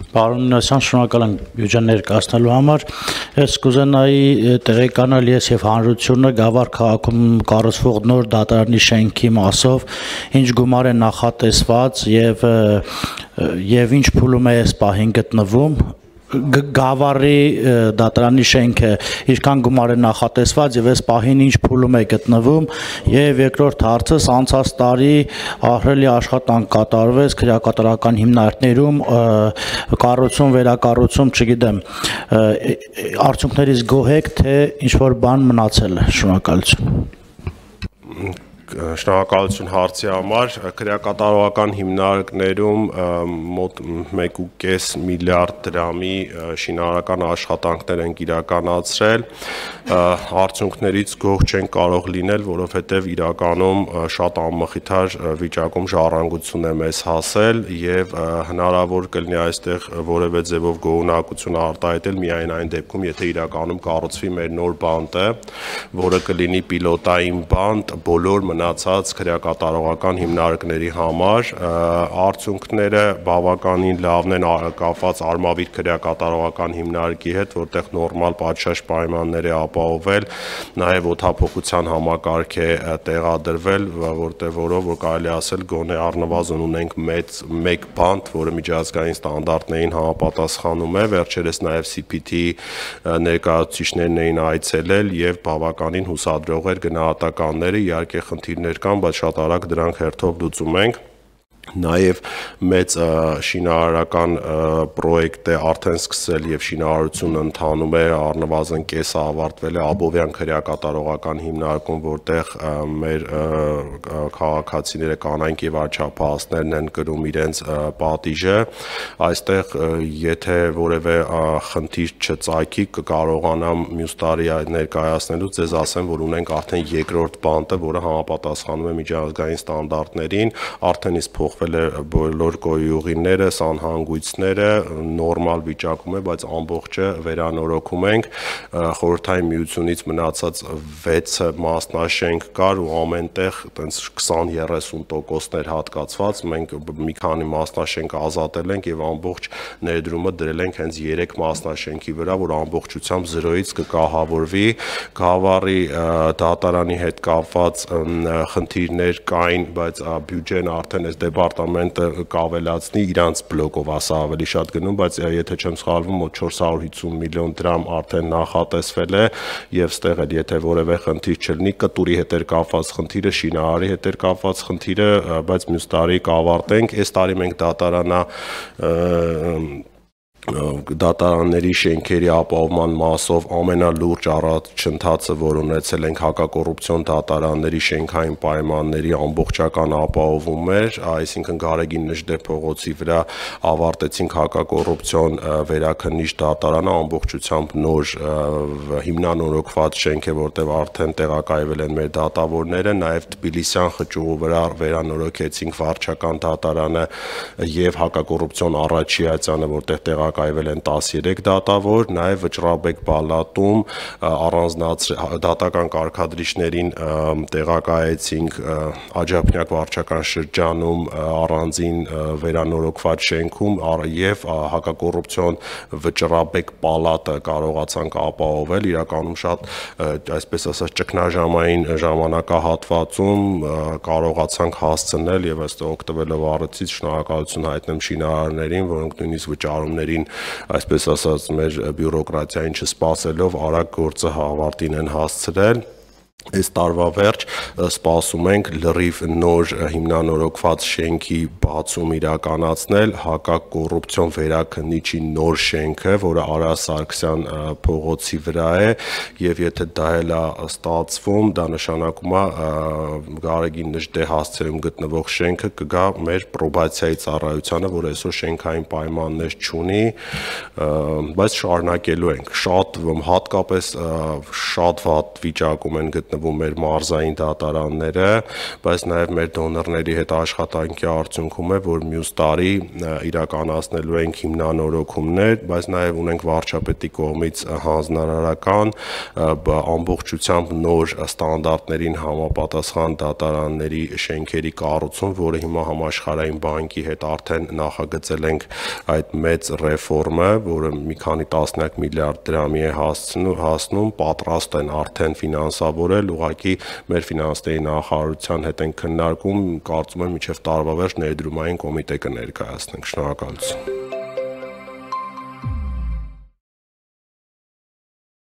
Պարոն Մինասյան, շնորհակալ եմ բյուջեն ներկայացնելու համար։ Ես կուզենայի տեղեկանալ ես եւ հանրությունը Գավառ քաղաքում կառուցվող նոր դատարանի շենքի մասով ինչ գումար է նախատեսված եւ ինչ փուլում է այս պահին գտնվում։ Գավառի դատարանի շենքը ինչքան գումար է նախատեսված եւ այս պահին ինչ փուլում է գտնվում եւ երկրորդ հարցս անցած տարի ահռելի աշխատանք կատարվեց քրեակատարական հիմնարկներում կառուցում վերակառուցում չգիտեմ արդյունքներից գոհ եք թե ինչ որ բան մնացել է շնորհակալություն Շնորհակալություն հարցի համար քրեակատարողական հիմնարկներում մոտ 1.5 միլիարդ դրամի շինարարական աշխատանքներ են իրականացրել արդյունքներից գոհ չեն կարող լինել որովհետև իրականում շատ անմխիթար վիճակում ժառանգություն է մեզ հասել եւ հնարավոր կլինի այստեղ որևէ ձևով գոհունակություն արտահայտել միայն այն դեպքում եթե իրականում կառուցվի մեր նոր բանտը որը կլինի պիլոտային բանտ բոլոր մնացած քրեակատարողական հիմնարկների համար արդյունքները բավականին լավն են կապված Արմավիր քրեակատարողական հիմնարկի հետ, որտեղ նորմալ պատշաճ պայմաններ է ապահովել, նաև օդափոխության համակարգ է տեղադրվել, որով որ կարելի ասել գոնե առնվազն ունենք մեկ բանտ, որը միջազգային ստանդարտներին համապատասխանում է, վերջերս նաև CPT ներկայացուցիչներն էին այցելել եւ բավականին հուսադրող էր գնահատականները, իհարկե խնդիրներ կան, բայց շատ արագ դրանք հերթով լուծում ենք Նաև մեծ շինարարական պրոյեկտ է արդեն սկսել եւ շինարարությունը ընթանում է առնվազն կեսը ավարտվել է Աբովյան քրեակատարողական հիմնարկում, որտեղ մեր քաղաքացիները կանայք եւ արչափահասներն են կրում իրենց պատիժը, այստեղ եթե որևէ խնդիր չծագի կկարողանամ մյուս տարի ներկայացնելու ձեզ ասեմ, որ ունենք արդեն երկրորդ բանտը, որը համապատասխանում է միջազգային ստանդարտներին, արդեն իսկ բոլոր գոյուղիները, սանհանգույցները նորմալ վիճակում է, բայց ամբողջը վերանորոգում ենք, խորհրդային միությունից մնացած 6 մասնաշենք կար ու ամենտեղ տենց 20-30%-ներ հատկացված, մենք մի քանի մասնաշենք ազատել ենք եւ ամբողջ ներդրումը դրել ենք հենց 3 մասնաշենքի վրա, որ ամբողջությամբ 0-ից կկահավորվի, Գավառի դատարանի հետ կապված խնդիրներ կային, բայց բյուջեն արդեն այս դեպարտամենտը կավելացնի իրանց բլոկով ասա ավելի շատ գնում, բայց եթե չեմ սխալվում մոտ 450 միլիոն դրամ արդեն նախատեսվել է եւ ստեղ էլ եթե որևէ խնդիր չլինի կտուրի հետ էր կապված խնդիրը, շինարարի հետ էր կապված խնդիրը, բայց մյուս տարի կավարտենք, այս տարի մենք դատարանների շենքերի ապահովման մասով ամենալուրջ առաջընթացը, որ ունեցել ենք հակակոռուպցիոն դատարանների շենքային պայմանների ամբողջական ապահովում էր, այսինքն Գարեգին Նժդե փողոցի վրա ավարտեցինք հակակոռուպցիոն վերաքննիչ դատարանը ամբողջությամբ նոր հիմնանորոգված շենք է, որտեղ արդեն տեղակայվել են մեր դատավորները, նաև Թբիլիսյան խճուղու վրա վերանորոգեցինք վարչական դատարանը եւ հակակոռուպցիոն Արաչիացյանը, որտեղ տեղակայվել են 13 դատավոր, նաև Վճռաբեկ պալատում դատական կարգադրիչներին տեղակայեցինք Աջափնյակ վարչական շրջանում առանձին վերանորոգված շենքում եւ հակակոռուպցիոն Վճռաբեկ պալատը կարողացանք ապահովել, իրականում շատ այսպես ասած ճգնաժամային ժամանակահատվածում կարողացանք հասցնել եւ ըստ օգտվելով առիթից շնորհակալություն հայտնեմ շինարարներին, որոնք նույնիսկ վճարումներին այսպես ասած մեր բյուրոկրատիային չսպասելով արագ գործը ավարտին են հասցրել Այս տարվա վերջ սպասում ենք լրիվ նոր հիմնանորոգված շենքի բացում իրականացնել հակակոռուպցիոն վերաքննիչի նոր շենքը, որը Արա Սարգսյան փողոցի վրա է եւ եթե դա էլ է ստացվում, դա նշանակում է Գարեգին Նժդե հասցեում գտնվող շենքը կգա մեր պրոբացիայի ծառայությանը, որ այսօր շենքային պայմաններ չունի, բայց շարունակելու ենք։ Շատ հատկապես շատ վատ վիճակում են գտնվում գտնվում մեր մարզային դատարանները, բայց նաև մեր դոնորների հետ աշխատանքի արդյունքում է, որ մյուս տարի իրականացնելու ենք հիմնանորոգումներ, բայց նաև ունենք վարչապետի կողմից հանձնարարական ամբողջությամբ նոր ստանդարտներին համապատասխան դատարանների շենքերի կառուցում, որը հիմա Համաշխարհային բանկի հետ արդեն նախագծել ենք այդ մեծ ռեֆորմը, որը մի քանի տասնյակ միլիարդ դրամի է հասնում, պատրաստ են արդեն ֆինանսավորել, ուղղակի մեր ֆինանսների նախարարության հետ են քննարկում, կարծում եմ մինչև տարվա վերջ ներդրումային կոմիտե կներկայացնենք։ Շնորհակալություն։